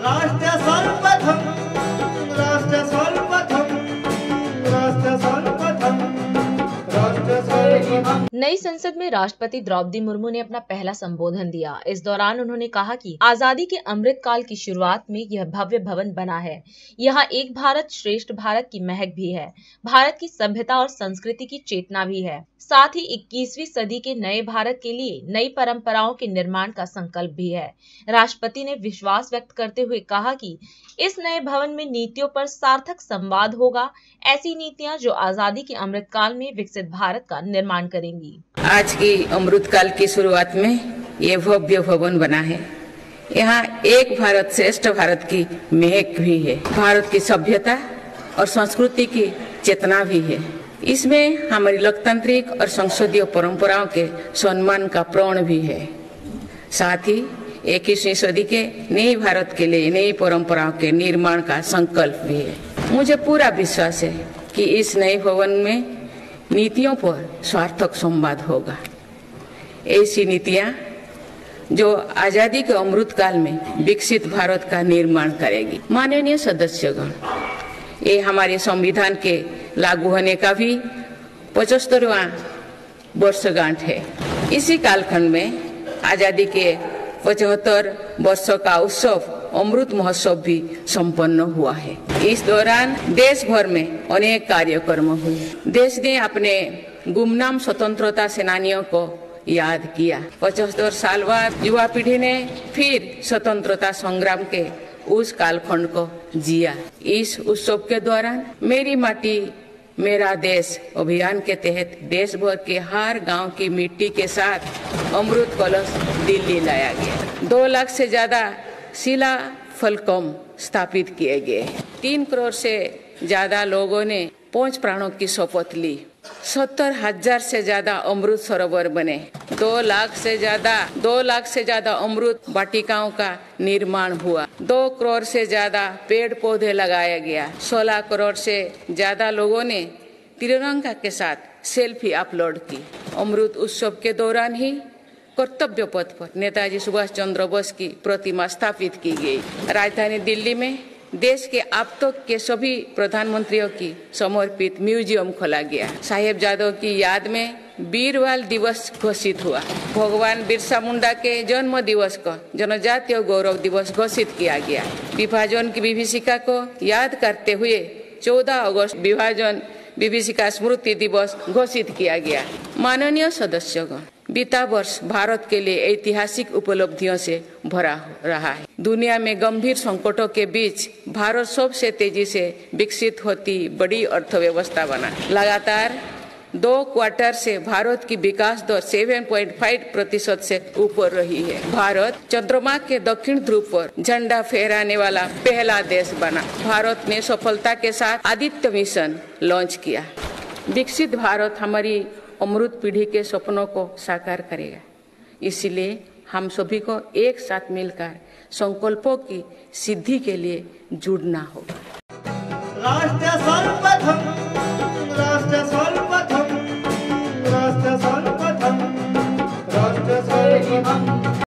राष्ट्र सर्वप्रथम, राष्ट्र सर्वप्रथम, राष्ट्र सर्वप्रथम, राष्ट्र सर्वप्रथम। नई संसद में राष्ट्रपति द्रौपदी मुर्मू ने अपना पहला संबोधन दिया। इस दौरान उन्होंने कहा कि आजादी के अमृत काल की शुरुआत में यह भव्य भवन बना है। यहाँ एक भारत श्रेष्ठ भारत की महक भी है, भारत की सभ्यता और संस्कृति की चेतना भी है। साथ ही 21वीं सदी के नए भारत के लिए नई परंपराओं के निर्माण का संकल्प भी है। राष्ट्रपति ने विश्वास व्यक्त करते हुए कहा कि इस नए भवन में नीतियों पर सार्थक संवाद होगा, ऐसी नीतियां जो आजादी के अमृत काल में विकसित भारत का निर्माण करेंगी। आज की अमृत काल की शुरुआत में ये भव्य भवन बना है। यहाँ एक भारत श्रेष्ठ भारत की महक भी है, भारत की सभ्यता और संस्कृति की चेतना भी है। इसमें हमारी लोकतांत्रिक और संसदीय परंपराओं के सम्मान का प्रण भी है। साथ ही 21वीं सदी के नए भारत के लिए नई परंपराओं के निर्माण का संकल्प भी है। मुझे पूरा विश्वास है कि इस नए भवन में नीतियों पर सार्थक संवाद होगा। ऐसी नीतियां जो आजादी के अमृत काल में विकसित भारत का निर्माण करेगी। माननीय सदस्यगण, ये हमारे संविधान के लागू होने का भी 75वां वर्षगांठ है। इसी कालखंड में आजादी के 75 वर्षों का उत्सव अमृत महोत्सव भी संपन्न हुआ है। इस दौरान देश भर में अनेक कार्यक्रम हुए। देश ने अपने गुमनाम स्वतंत्रता सेनानियों को याद किया। 75 साल बाद युवा पीढ़ी ने फिर स्वतंत्रता संग्राम के उस कालखंड को जिया। इस उत्सव के दौरान मेरी माटी मेरा देश अभियान के तहत देश भर के हर गांव की मिट्टी के साथ अमृत कलश दिल्ली लाया गया। 2 लाख से ज्यादा शिला फलकों स्थापित किए गए। 3 करोड़ से ज्यादा लोगों ने 5 प्राणों की शपथ ली। 70,000 से ज्यादा अमृत सरोवर बने। 2 लाख से ज्यादा अमृत वाटिकाओं का निर्माण हुआ। 2 करोड़ से ज्यादा पेड़ पौधे लगाया गया। 16 करोड़ से ज्यादा लोगों ने तिरंगा के साथ सेल्फी अपलोड की। अमृत उत्सव के दौरान ही कर्तव्य पथ पर नेताजी सुभाष चंद्र बोस की प्रतिमा स्थापित की गई। राजधानी दिल्ली में देश के अब तक के सभी प्रधानमंत्रियों की समर्पित म्यूजियम खोला गया। साहिबजादों की याद में वीरवाल दिवस घोषित हुआ। भगवान बिरसा मुंडा के जन्म दिवस को जनजातीय गौरव दिवस घोषित किया गया। विभाजन की विभीषिका को याद करते हुए 14 अगस्त विभाजन विभीषिका स्मृति दिवस घोषित किया गया। माननीय सदस्यगण, बीता वर्ष भारत के लिए ऐतिहासिक उपलब्धियों से भरा रहा है। दुनिया में गंभीर संकटों के बीच भारत सबसे तेजी से विकसित होती बड़ी अर्थव्यवस्था बना। लगातार 2 क्वार्टर से भारत की विकास दर 7.5% से ऊपर रही है। भारत चंद्रमा के दक्षिण ध्रुव पर झंडा फहराने वाला पहला देश बना। भारत ने सफलता के साथ आदित्य मिशन लॉन्च किया। विकसित भारत हमारी अमृत पीढ़ी के सपनों को साकार करेगा। इसलिए हम सभी को एक साथ मिलकर संकल्पों की सिद्धि के लिए जुड़ना होगा। राष्ट्र सर्वप्रथम,